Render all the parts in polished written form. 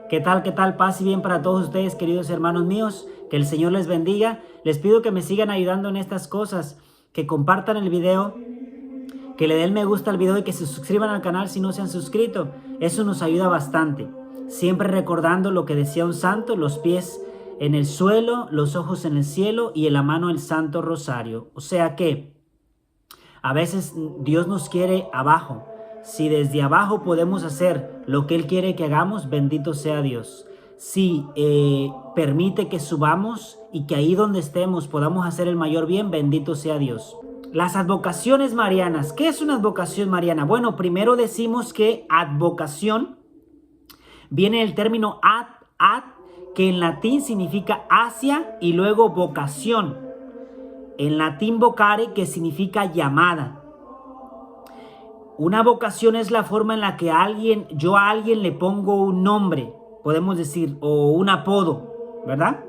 ¿Qué tal? ¿Qué tal? Paz y bien para todos ustedes, queridos hermanos míos. Que el Señor les bendiga. Les pido que me sigan ayudando en estas cosas, que compartan el video, que le den me gusta al video y que se suscriban al canal si no se han suscrito. Eso nos ayuda bastante. Siempre recordando lo que decía un santo: los pies en el suelo, los ojos en el cielo y en la mano el Santo Rosario. O sea que a veces Dios nos quiere abajo. Si desde abajo podemos hacer lo que Él quiere que hagamos, bendito sea Dios. Si permite que subamos y que ahí donde estemos podamos hacer el mayor bien, bendito sea Dios. Las advocaciones marianas. ¿Qué es una advocación mariana? Bueno, primero decimos que advocación viene del término ad, que en latín significa hacia, y luego vocación. En latín vocare, que significa llamada. Una vocación es la forma en la que yo a alguien le pongo un nombre, podemos decir, o un apodo, ¿verdad?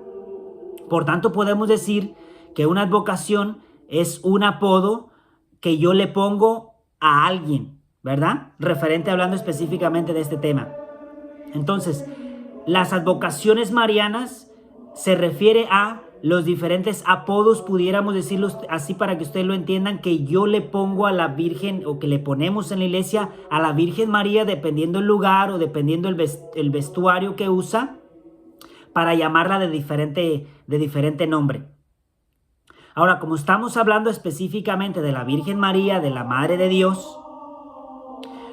Por tanto, podemos decir que una advocación es un apodo que yo le pongo a alguien, ¿verdad? Referente hablando específicamente de este tema. Entonces, las advocaciones marianas se refiere a los diferentes apodos, pudiéramos decirlos así para que ustedes lo entiendan, que yo le pongo a la Virgen, o que le ponemos en la iglesia a la Virgen María, dependiendo el lugar o dependiendo el vestuario que usa, para llamarla de diferente nombre. Ahora, como estamos hablando específicamente de la Virgen María, de la Madre de Dios,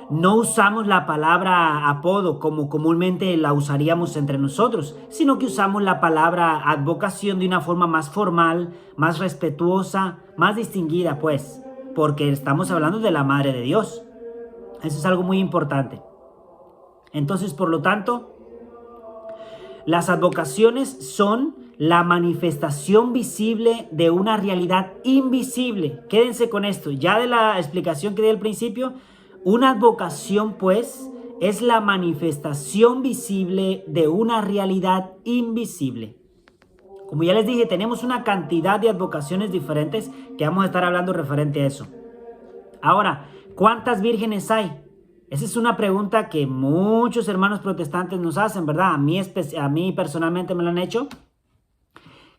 no usamos la palabra apodo como comúnmente la usaríamos entre nosotros, sino que usamos la palabra advocación de una forma más formal, más respetuosa, más distinguida, pues, porque estamos hablando de la Madre de Dios. Eso es algo muy importante. Entonces, por lo tanto, las advocaciones son la manifestación visible de una realidad invisible. Quédense con esto, ya de la explicación que di al principio. Una advocación, pues, es la manifestación visible de una realidad invisible. Como ya les dije, tenemos una cantidad de advocaciones diferentes que vamos a estar hablando referente a eso. Ahora, ¿cuántas vírgenes hay? Esa es una pregunta que muchos hermanos protestantes nos hacen, ¿verdad? A mí personalmente me lo han hecho.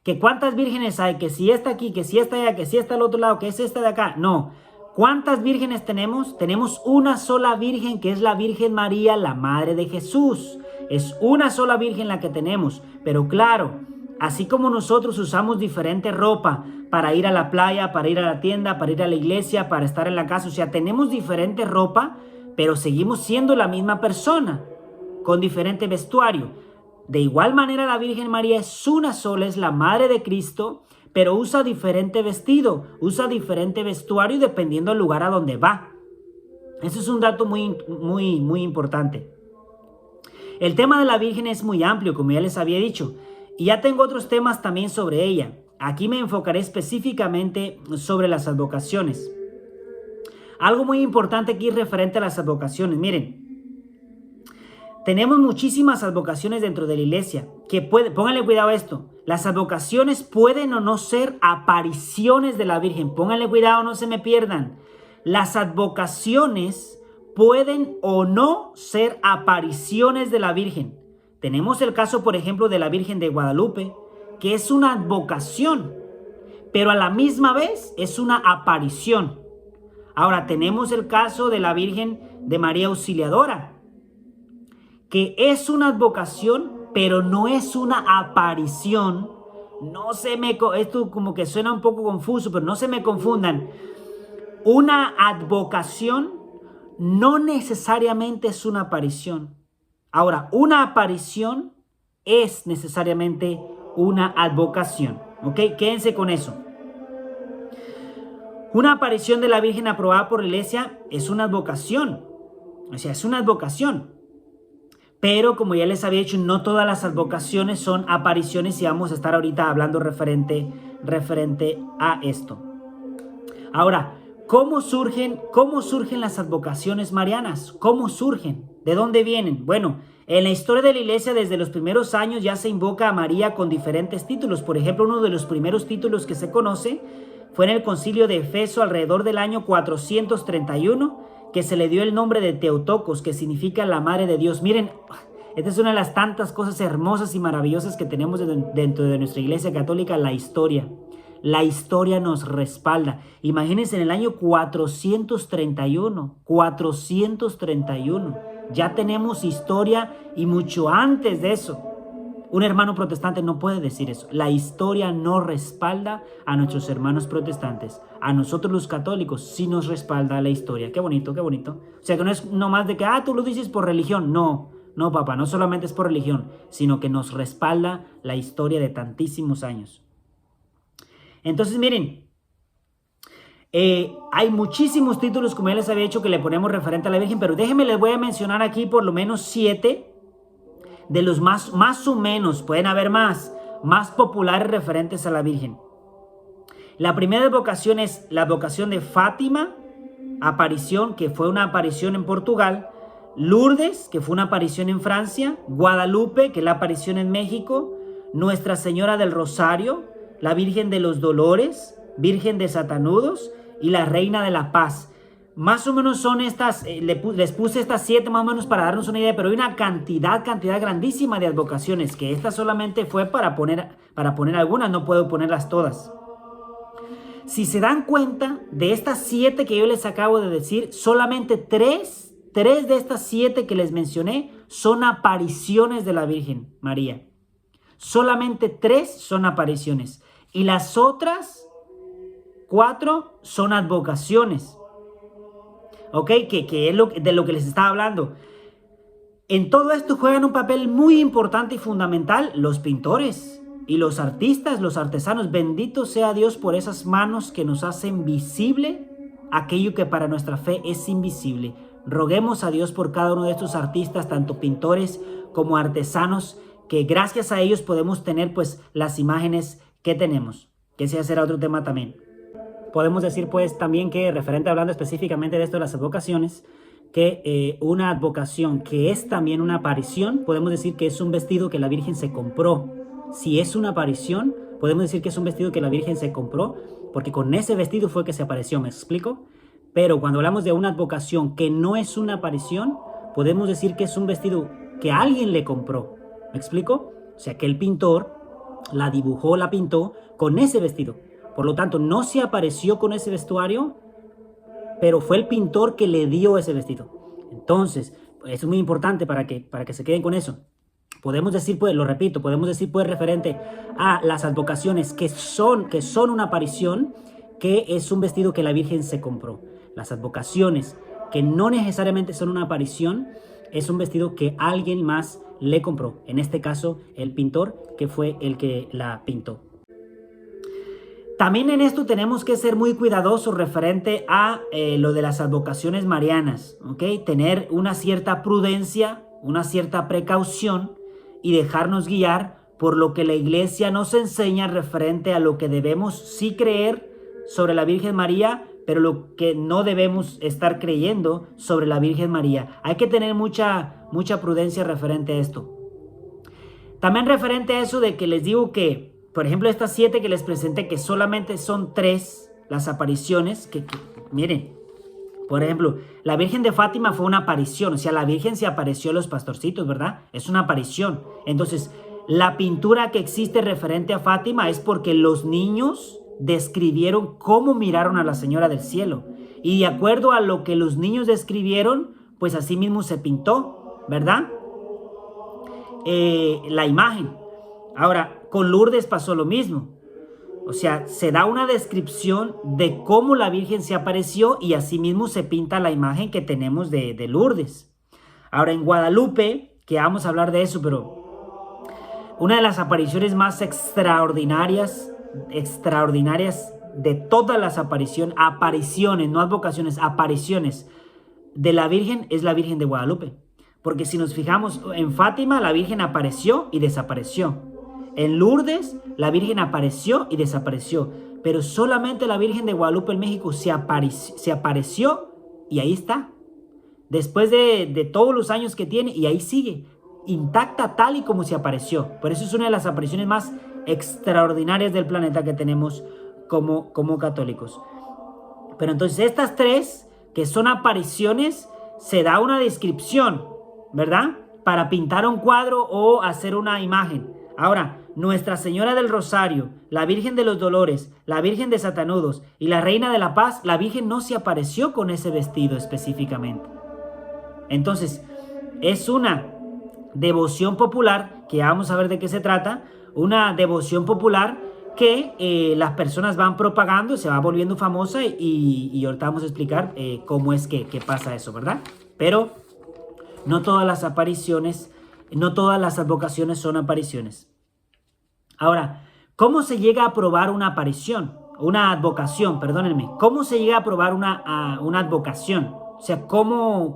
¿Que cuántas vírgenes hay? Que si esta aquí, que si esta allá, que si esta al otro lado, que es esta de acá. No. ¿Cuántas vírgenes tenemos? Tenemos una sola virgen, que es la Virgen María, la Madre de Jesús. Es una sola virgen la que tenemos. Pero claro, así como nosotros usamos diferente ropa para ir a la playa, para ir a la tienda, para ir a la iglesia, para estar en la casa, o sea, tenemos diferente ropa, pero seguimos siendo la misma persona, con diferente vestuario. De igual manera, la Virgen María es una sola, es la Madre de Cristo, pero usa diferente vestido, usa diferente vestuario dependiendo del lugar a donde va. Eso es un dato muy importante. El tema de la Virgen es muy amplio, como ya les había dicho, y ya tengo otros temas también sobre ella. Aquí me enfocaré específicamente sobre las advocaciones. Algo muy importante aquí referente a las advocaciones. Miren, tenemos muchísimas advocaciones dentro de la iglesia, pónganle cuidado a esto. Las advocaciones pueden o no ser apariciones de la Virgen. Pónganle cuidado, no se me pierdan. Las advocaciones pueden o no ser apariciones de la Virgen. Tenemos el caso, por ejemplo, de la Virgen de Guadalupe, que es una advocación, pero a la misma vez es una aparición. Ahora, tenemos el caso de la Virgen de María Auxiliadora, que es una advocación, pero no es una aparición. Esto como que suena un poco confuso, pero no se me confundan. Una advocación no necesariamente es una aparición. Ahora, una aparición es necesariamente una advocación. ¿Ok? Quédense con eso. Una aparición de la Virgen aprobada por la iglesia es una advocación. O sea, es una advocación. Pero como ya les había dicho, no todas las advocaciones son apariciones y vamos a estar ahorita hablando referente a esto. Ahora, ¿cómo surgen las advocaciones marianas? ¿Cómo surgen? ¿De dónde vienen? Bueno, en la historia de la iglesia desde los primeros años ya se invoca a María con diferentes títulos. Por ejemplo, uno de los primeros títulos que se conoce fue en el concilio de Efeso alrededor del año 431, que se le dio el nombre de Teotocos, que significa la Madre de Dios. Miren, Esta es una de las tantas cosas hermosas y maravillosas que tenemos dentro de nuestra Iglesia Católica, la historia. La historia nos respalda. Imagínense en el año 431, ya tenemos historia y mucho antes de eso. Un hermano protestante no puede decir eso. La historia no respalda a nuestros hermanos protestantes. A nosotros los católicos sí nos respalda la historia. Qué bonito, qué bonito. O sea que no es nomás de que, tú lo dices por religión. No, no, papá, no solamente es por religión, sino que nos respalda la historia de tantísimos años. Entonces, miren, hay muchísimos títulos, como ya les había dicho, que le ponemos referente a la Virgen, pero déjenme, les voy a mencionar aquí por lo menos 7 de los más o menos, pueden haber más populares referentes a la Virgen. La primera advocación es la advocación de Fátima, aparición, que fue una aparición en Portugal; Lourdes, que fue una aparición en Francia; Guadalupe, que es la aparición en México; Nuestra Señora del Rosario, la Virgen de los Dolores, Virgen de Satanudos y la Reina de la Paz. Más o menos son estas, les puse estas 7 más o menos para darnos una idea, pero hay una cantidad grandísima de advocaciones, que esta solamente fue para poner algunas, no puedo ponerlas todas. Si se dan cuenta, de estas 7 que yo les acabo de decir, solamente 3 de estas 7 que les mencioné son apariciones de la Virgen María. Solamente 3 son apariciones. Y las otras 4 son advocaciones. ¿Ok? Que es de lo que les estaba hablando. En todo esto juegan un papel muy importante y fundamental los pintores y los artistas, los artesanos. Bendito sea Dios por esas manos que nos hacen visible aquello que para nuestra fe es invisible. Roguemos a Dios por cada uno de estos artistas, tanto pintores como artesanos, que gracias a ellos podemos tener pues las imágenes que tenemos, que ese será otro tema también. Podemos decir pues también que, referente hablando específicamente de esto de las advocaciones, que una advocación que es también una aparición, podemos decir que es un vestido que la Virgen se compró. Si es una aparición, podemos decir que es un vestido que la Virgen se compró, porque con ese vestido fue que se apareció, ¿me explico? Pero cuando hablamos de una advocación que no es una aparición, podemos decir que es un vestido que alguien le compró, ¿me explico? O sea, que el pintor la dibujó, la pintó con ese vestido. Por lo tanto, no se apareció con ese vestuario, pero fue el pintor que le dio ese vestido. Entonces, eso es muy importante para que se queden con eso. Podemos decir, pues, lo repito, podemos decir, pues, referente a las advocaciones que son una aparición, que es un vestido que la Virgen se compró. Las advocaciones que no necesariamente son una aparición, es un vestido que alguien más le compró. En este caso, el pintor, que fue el que la pintó. También en esto tenemos que ser muy cuidadosos referente a lo de las advocaciones marianas, ¿ok? Tener una cierta prudencia, una cierta precaución y dejarnos guiar por lo que la Iglesia nos enseña referente a lo que debemos sí creer sobre la Virgen María, pero lo que no debemos estar creyendo sobre la Virgen María. Hay que tener mucha prudencia referente a esto. También referente a eso de que les digo que, por ejemplo, estas 7 que les presenté, que solamente son 3 las apariciones, que miren, por ejemplo, la Virgen de Fátima fue una aparición, o sea, la Virgen se apareció a los pastorcitos, ¿verdad? Es una aparición. Entonces, la pintura que existe referente a Fátima es porque los niños describieron cómo miraron a la Señora del Cielo. Y de acuerdo a lo que los niños describieron, pues así mismo se pintó, ¿verdad? La imagen. Ahora, con Lourdes pasó lo mismo. O sea, se da una descripción de cómo la Virgen se apareció y así mismo se pinta la imagen que tenemos de Lourdes. Ahora, en Guadalupe, que vamos a hablar de eso, pero una de las apariciones más extraordinarias de todas las apariciones, no advocaciones, apariciones de la Virgen es la Virgen de Guadalupe. Porque si nos fijamos en Fátima, la Virgen apareció y desapareció. En Lourdes, la Virgen apareció y desapareció. Pero solamente la Virgen de Guadalupe en México se apareció y ahí está. Después de todos los años que tiene, y ahí sigue, intacta tal y como se apareció. Por eso es una de las apariciones más extraordinarias del planeta que tenemos como católicos. Pero entonces estas 3, que son apariciones, se da una descripción, ¿verdad? para pintar un cuadro o hacer una imagen. Ahora, Nuestra Señora del Rosario, la Virgen de los Dolores, la Virgen de Satanudos y la Reina de la Paz, la Virgen no se apareció con ese vestido específicamente. Entonces, es una devoción popular, que vamos a ver de qué se trata, una devoción popular que las personas van propagando, se va volviendo famosa y ahorita vamos a explicar cómo es que pasa eso, ¿verdad? Pero no todas las apariciones, no todas las advocaciones son apariciones. Ahora, ¿cómo se llega a probar una aparición? Una advocación, perdónenme. ¿Cómo se llega a probar una advocación? O sea,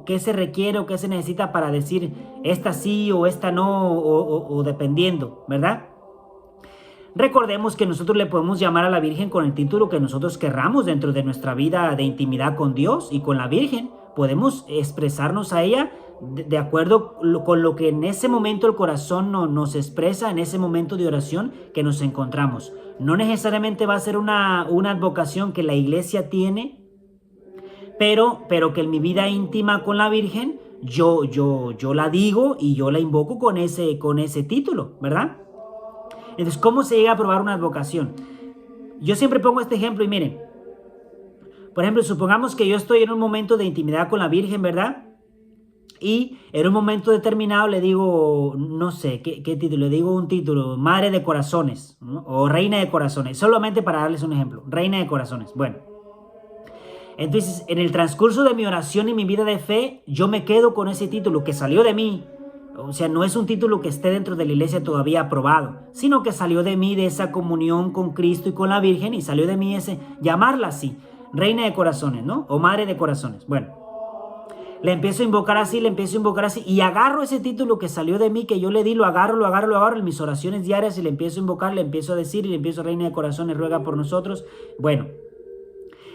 ¿qué se requiere o qué se necesita para decir esta sí o esta no o dependiendo, ¿verdad? Recordemos que nosotros le podemos llamar a la Virgen con el título que nosotros querramos dentro de nuestra vida de intimidad con Dios y con la Virgen. Podemos expresarnos a ella de acuerdo con lo que en ese momento el corazón nos expresa, en ese momento de oración que nos encontramos. No necesariamente va a ser una advocación que la iglesia tiene, pero que en mi vida íntima con la Virgen yo la digo y yo la invoco con ese título, ¿verdad? Entonces, ¿cómo se llega a probar una advocación? Yo siempre pongo este ejemplo y miren, por ejemplo, supongamos que yo estoy en un momento de intimidad con la Virgen, ¿verdad? Y en un momento determinado le digo, no sé, ¿qué título? Le digo un título, Madre de Corazones, ¿no? O Reina de Corazones, solamente para darles un ejemplo, Reina de Corazones. Bueno, entonces en el transcurso de mi oración y mi vida de fe, yo me quedo con ese título que salió de mí. O sea, no es un título que esté dentro de la iglesia todavía aprobado, sino que salió de mí, de esa comunión con Cristo y con la Virgen, y salió de mí ese, llamarla así, Reina de Corazones, ¿no? O Madre de Corazones. Bueno, le empiezo a invocar así, y agarro ese título que salió de mí, que yo le di, lo agarro en mis oraciones diarias y le empiezo a invocar, le empiezo a decir y le empiezo, Reina de Corazones, ruega por nosotros. Bueno,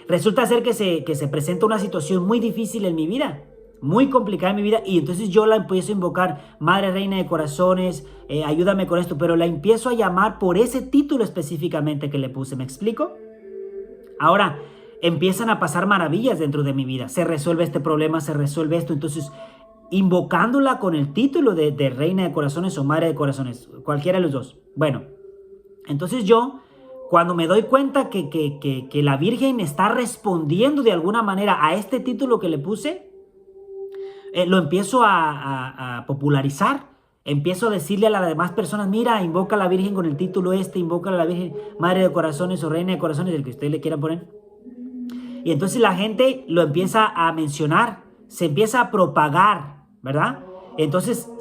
resulta ser que se presenta una situación muy difícil en mi vida, muy complicada en mi vida, y entonces yo la empiezo a invocar, Madre Reina de Corazones, ayúdame con esto, pero la empiezo a llamar por ese título específicamente que le puse, ¿me explico? Ahora, empiezan a pasar maravillas dentro de mi vida, se resuelve este problema, se resuelve esto, entonces invocándola con el título de Reina de Corazones o Madre de Corazones, cualquiera de los dos. Bueno, entonces yo, cuando me doy cuenta que la Virgen está respondiendo de alguna manera a este título que le puse, lo empiezo a popularizar. Empiezo a decirle a las demás personas, mira, invoca a la Virgen con el título invoca a la Virgen Madre de Corazones o Reina de Corazones, el que usted le quiera poner. Y entonces la gente lo empieza a mencionar, se empieza a propagar, ¿verdad? Entonces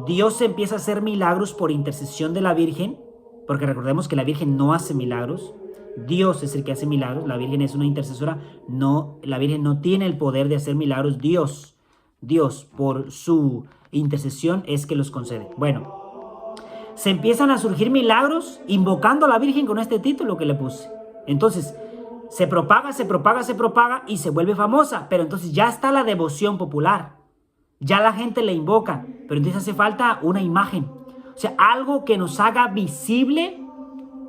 Dios se empieza a hacer milagros por intercesión de la Virgen, porque recordemos que la Virgen no hace milagros. Dios es el que hace milagros, la Virgen es una intercesora, no, la Virgen no tiene el poder de hacer milagros, Dios por su intercesión es que los concede. Bueno, se empiezan a surgir milagros invocando a la Virgen con este título que le puse. Entonces, se propaga y se vuelve famosa, pero entonces ya está la devoción popular, ya la gente le invoca, pero entonces hace falta una imagen, o sea, algo que nos haga visible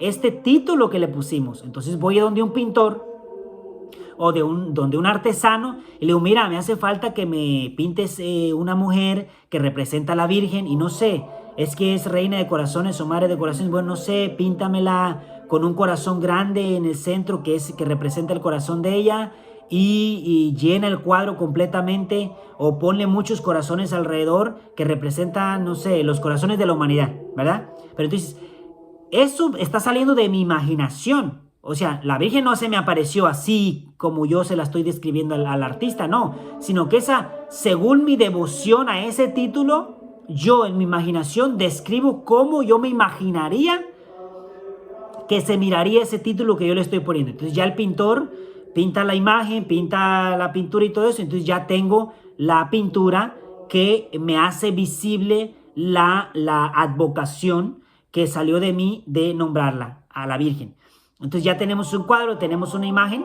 este título que le pusimos. Entonces voy a donde un pintor o donde un artesano y le digo, mira, me hace falta que me pintes una mujer que representa a la Virgen y no sé, es que es Reina de Corazones o Madre de Corazones, bueno, no sé, píntamela con un corazón grande en el centro que representa el corazón de ella y llena el cuadro completamente, o ponle muchos corazones alrededor que representan, no sé, los corazones de la humanidad, ¿verdad? Pero entonces, eso está saliendo de mi imaginación. O sea, la Virgen no se me apareció así como yo se la estoy describiendo al artista, no. Sino que según mi devoción a ese título, yo en mi imaginación describo cómo yo me imaginaría que se miraría ese título que yo le estoy poniendo. Entonces ya el pintor pinta la imagen, pinta la pintura y todo eso. Entonces ya tengo la pintura que me hace visible la advocación que salió de mí de nombrarla a la Virgen. Entonces ya tenemos un cuadro, tenemos una imagen,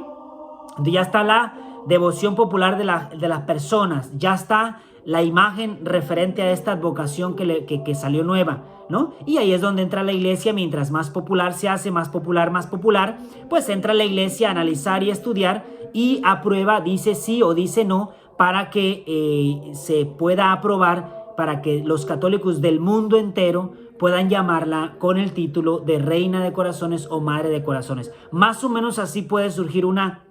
entonces ya está la devoción popular de las personas, ya está la imagen referente a esta advocación que salió nueva, ¿no? Y ahí es donde entra la iglesia, mientras más popular se hace, más popular, pues entra la iglesia a analizar y estudiar y aprueba, dice sí o dice no, para que se pueda aprobar para que los católicos del mundo entero puedan llamarla con el título de Reina de Corazones o Madre de Corazones. Más o menos así puede surgir una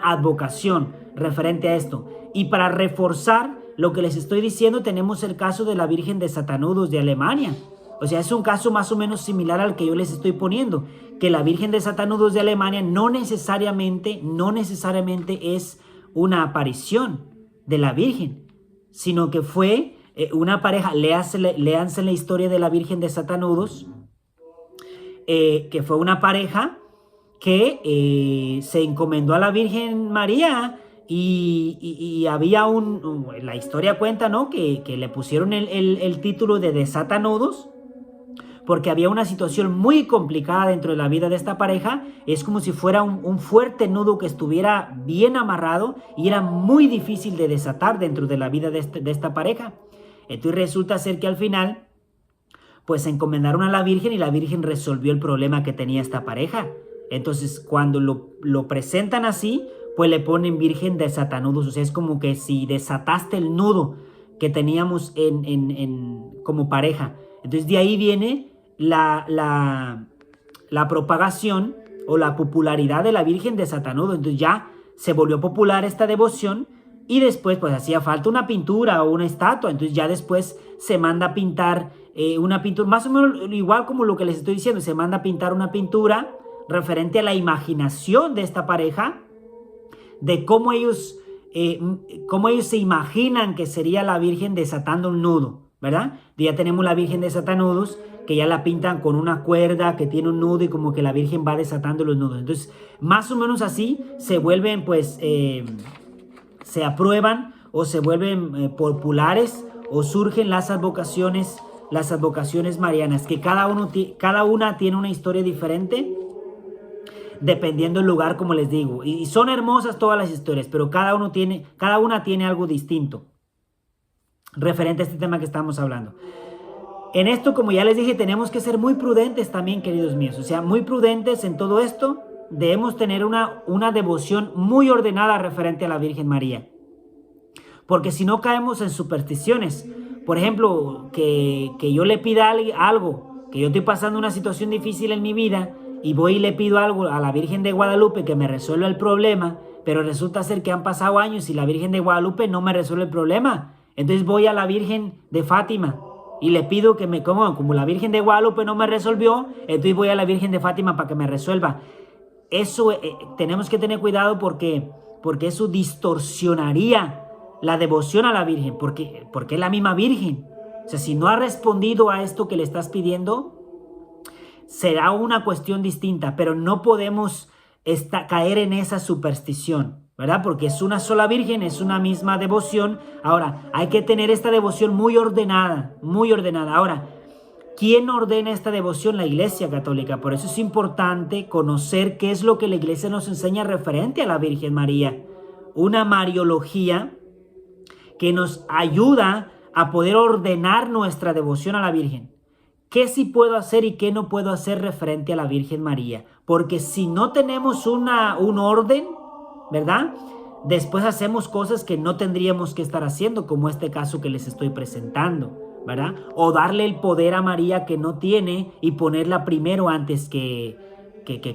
advocación referente a esto. Y para reforzar lo que les estoy diciendo, tenemos el caso de la Virgen de Satanudos de Alemania. O sea, es un caso más o menos similar al que yo les estoy poniendo, que la Virgen de Satanudos de Alemania no necesariamente es una aparición de la Virgen, sino que fue una pareja. Léanse la historia de la Virgen de Satanudos, que fue una pareja que se encomendó a la Virgen María y había la historia cuenta, ¿no? Que le pusieron el título de desatanudos porque había una situación muy complicada dentro de la vida de esta pareja. Es como si fuera un fuerte nudo que estuviera bien amarrado y era muy difícil de desatar dentro de la vida de esta pareja. Entonces resulta ser que al final pues se encomendaron a la Virgen y la Virgen resolvió el problema que tenía esta pareja. Entonces cuando lo presentan así, pues le ponen Virgen de Satanudos. O sea, es como que si desataste el nudo que teníamos como pareja. Entonces de ahí viene la propagación o la popularidad de la Virgen de Satanudos. Entonces ya se volvió popular esta devoción y después pues hacía falta una pintura o una estatua. Entonces ya después se manda a pintar una pintura, más o menos igual como lo que les estoy diciendo, se manda a pintar una pintura referente a la imaginación de esta pareja, de cómo ellos se imaginan que sería la Virgen desatando un nudo, ¿verdad? Ya tenemos la Virgen de Satanudos, que ya la pintan con una cuerda que tiene un nudo y como que la Virgen va desatando los nudos. Entonces, más o menos así se vuelven, pues, se aprueban o se vuelven populares o surgen las advocaciones marianas, que cada una tiene una historia diferente dependiendo del lugar, como les digo. Y son hermosas todas las historias, pero cada una tiene algo distinto referente a este tema que estamos hablando. En esto, como ya les dije, tenemos que ser muy prudentes también, queridos míos. O sea, muy prudentes en todo esto. Debemos tener una devoción muy ordenada referente a la Virgen María. Porque si no caemos en supersticiones. Por ejemplo, que yo le pida algo, que yo estoy pasando una situación difícil en mi vida y voy y le pido algo a la Virgen de Guadalupe que me resuelva el problema, pero resulta ser que han pasado años y la Virgen de Guadalupe no me resuelve el problema. Entonces voy a la Virgen de Fátima y le pido que como la Virgen de Guadalupe no me resolvió, entonces voy a la Virgen de Fátima para que me resuelva. Eso tenemos que tener cuidado porque eso distorsionaría la devoción a la Virgen, porque es la misma Virgen. O sea, si no ha respondido a esto que le estás pidiendo, será una cuestión distinta, pero no podemos caer en esa superstición, ¿verdad? Porque es una sola Virgen, es una misma devoción. Ahora, hay que tener esta devoción muy ordenada, muy ordenada. Ahora, ¿quién ordena esta devoción? La Iglesia Católica. Por eso es importante conocer qué es lo que la Iglesia nos enseña referente a la Virgen María. Una mariología que nos ayuda a poder ordenar nuestra devoción a la Virgen. ¿Qué sí puedo hacer y qué no puedo hacer referente a la Virgen María? Porque si no tenemos un orden, ¿verdad? Después hacemos cosas que no tendríamos que estar haciendo, como este caso que les estoy presentando, ¿verdad? O darle el poder a María que no tiene y ponerla primero antes que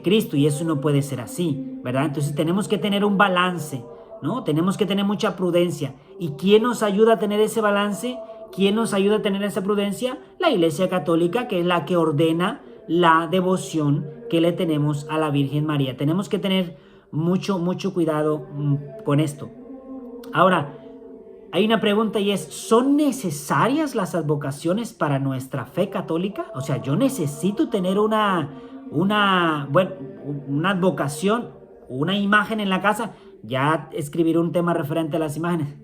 Cristo, y eso no puede ser así, ¿verdad? Entonces tenemos que tener un balance, ¿no? Tenemos que tener mucha prudencia. ¿Y quién nos ayuda a tener ese balance? ¿Quién nos ayuda a tener esa prudencia? La Iglesia Católica, que es la que ordena la devoción que le tenemos a la Virgen María. Tenemos que tener mucho cuidado con esto. Ahora, hay una pregunta y es, ¿son necesarias las advocaciones para nuestra fe católica? O sea, yo necesito tener una advocación, una imagen en la casa. Ya escribiré un tema referente a las imágenes.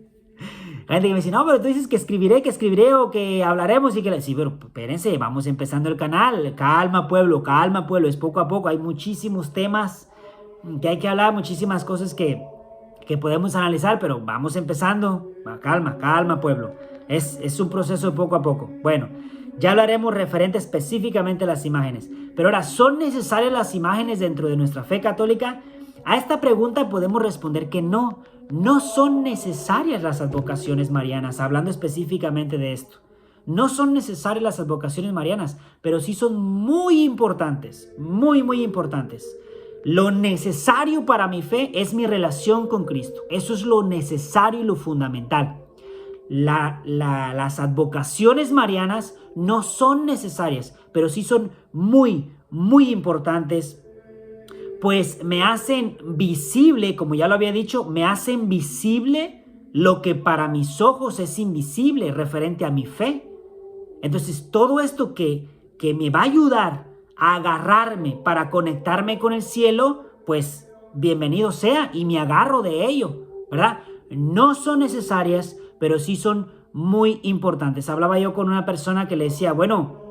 Hay gente que me dice, no, pero tú dices que escribiré o que hablaremos y que... Sí, pero espérense, vamos empezando el canal. Calma, pueblo, es poco a poco. Hay muchísimos temas que hay que hablar, muchísimas cosas que podemos analizar, pero vamos empezando. Calma, pueblo. Es un proceso de poco a poco. Bueno, ya hablaremos referente específicamente a las imágenes. Pero ahora, ¿son necesarias las imágenes dentro de nuestra fe católica? A esta pregunta podemos responder que no. no son necesarias las advocaciones marianas, hablando específicamente de esto. No son necesarias las advocaciones marianas, pero sí son muy importantes, muy, muy importantes. Lo necesario para mi fe es mi relación con Cristo. Eso es lo necesario y lo fundamental. Las advocaciones marianas no son necesarias, pero sí son muy, muy importantes, pues me hacen visible, como ya lo había dicho, me hacen visible lo que para mis ojos es invisible referente a mi fe. Entonces, todo esto que me va a ayudar a agarrarme para conectarme con el cielo, pues bienvenido sea y me agarro de ello, ¿verdad? No son necesarias, pero sí son muy importantes. Hablaba yo con una persona que le decía, bueno,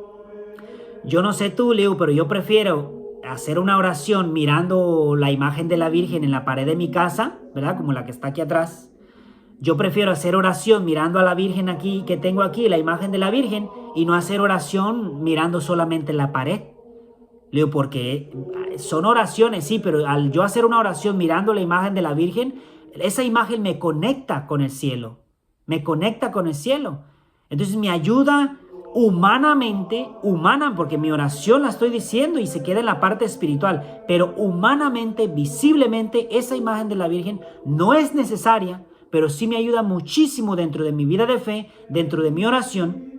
yo no sé tú, Leo, pero yo prefiero hacer una oración mirando la imagen de la Virgen en la pared de mi casa, ¿verdad? Como la que está aquí atrás. Yo prefiero hacer oración mirando a la Virgen aquí, que tengo aquí, la imagen de la Virgen, y no hacer oración mirando solamente la pared. Le digo, porque son oraciones, sí, pero al yo hacer una oración mirando la imagen de la Virgen, esa imagen me conecta con el cielo. Me conecta con el cielo. Entonces me ayuda humanamente, porque mi oración la estoy diciendo y se queda en la parte espiritual, pero humanamente, visiblemente, esa imagen de la Virgen no es necesaria, pero sí me ayuda muchísimo dentro de mi vida de fe, dentro de mi oración.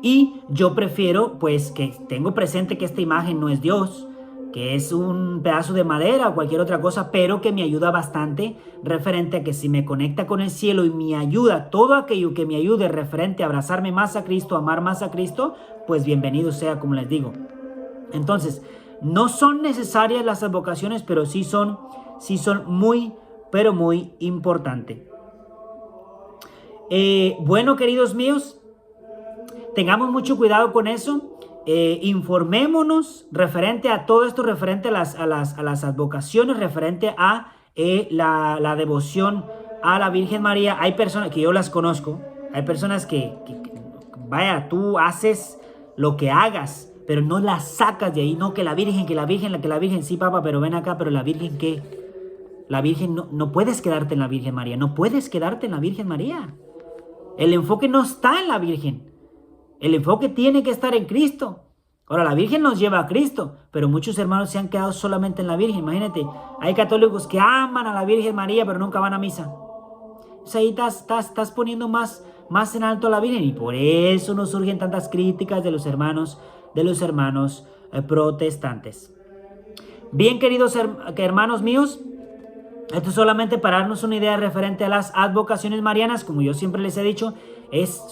Y yo prefiero, pues, que tengo presente que esta imagen no es Dios, que es un pedazo de madera o cualquier otra cosa, pero que me ayuda bastante referente a que si me conecta con el cielo y me ayuda, todo aquello que me ayude referente a abrazarme más a Cristo, amar más a Cristo, pues bienvenido sea, como les digo. Entonces, no son necesarias las advocaciones, pero sí son muy, pero muy importantes. Bueno, queridos míos, tengamos mucho cuidado con eso. Informémonos referente a todo esto, referente a las advocaciones, referente a la devoción a la Virgen María. Hay personas que yo las conozco, hay personas que vaya, tú haces lo que hagas, pero no la sacas de ahí. No, que la Virgen, sí, papá, pero ven acá, pero la Virgen, ¿qué? La Virgen, no puedes quedarte en la Virgen María, no puedes quedarte en la Virgen María. El enfoque no está en la Virgen. El enfoque tiene que estar en Cristo. Ahora, la Virgen nos lleva a Cristo, pero muchos hermanos se han quedado solamente en la Virgen. Imagínate, hay católicos que aman a la Virgen María, pero nunca van a misa. O sea, ahí estás poniendo más en alto a la Virgen, y por eso nos surgen tantas críticas de los hermanos protestantes. Bien, queridos hermanos míos, esto es solamente para darnos una idea referente a las advocaciones marianas. Como yo siempre les he dicho,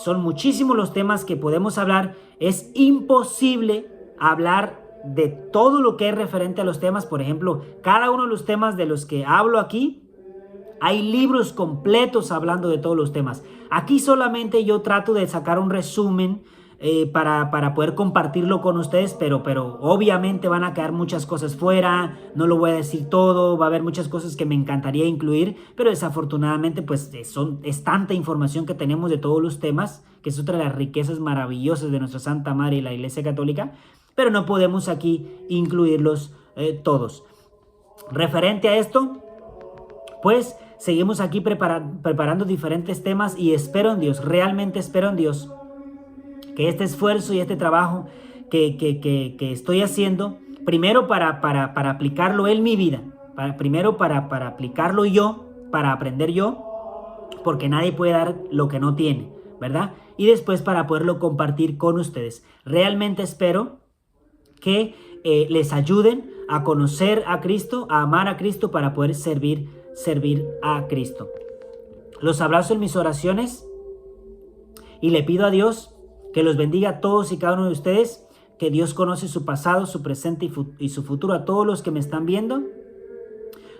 son muchísimos los temas que podemos hablar. Es imposible hablar de todo lo que es referente a los temas. Por ejemplo, cada uno de los temas de los que hablo aquí, hay libros completos hablando de todos los temas. Aquí solamente yo trato de sacar un resumen para poder compartirlo con ustedes, pero obviamente van a quedar muchas cosas fuera, no lo voy a decir todo, va a haber muchas cosas que me encantaría incluir, pero desafortunadamente pues es tanta información que tenemos de todos los temas, que es otra de las riquezas maravillosas de nuestra Santa Madre y la Iglesia Católica, pero no podemos aquí incluirlos todos. Referente a esto, pues seguimos aquí preparando diferentes temas, y espero en Dios, realmente espero en Dios, que este esfuerzo y este trabajo que estoy haciendo, primero para aplicarlo en mi vida, primero para aplicarlo yo, para aprender yo, porque nadie puede dar lo que no tiene, ¿verdad? Y después para poderlo compartir con ustedes. Realmente espero que les ayuden a conocer a Cristo, a amar a Cristo, para poder servir a Cristo. Los abrazo en mis oraciones y le pido a Dios que los bendiga a todos y cada uno de ustedes, que Dios conoce su pasado, su presente y su futuro. A todos los que me están viendo,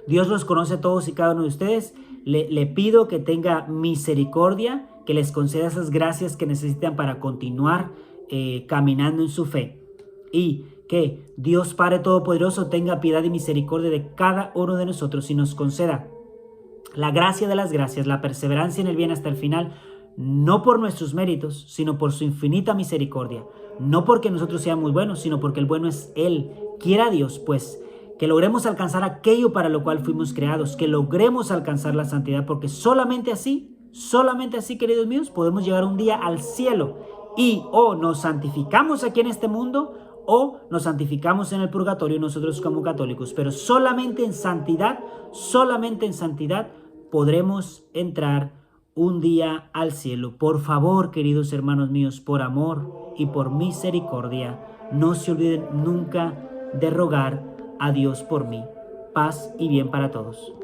Dios los conoce a todos y cada uno de ustedes. Le pido que tenga misericordia, que les conceda esas gracias que necesitan para continuar caminando en su fe. Y que Dios Padre Todopoderoso tenga piedad y misericordia de cada uno de nosotros y nos conceda la gracia de las gracias, la perseverancia en el bien hasta el final, no por nuestros méritos, sino por su infinita misericordia. No porque nosotros seamos buenos, sino porque el bueno es Él. Quiera Dios, pues, que logremos alcanzar aquello para lo cual fuimos creados, que logremos alcanzar la santidad, porque solamente así, queridos míos, podemos llegar un día al cielo y o nos santificamos aquí en este mundo o nos santificamos en el purgatorio nosotros como católicos, pero solamente en santidad podremos entrar un día al cielo. Por favor, queridos hermanos míos, por amor y por misericordia, no se olviden nunca de rogar a Dios por mí. Paz y bien para todos.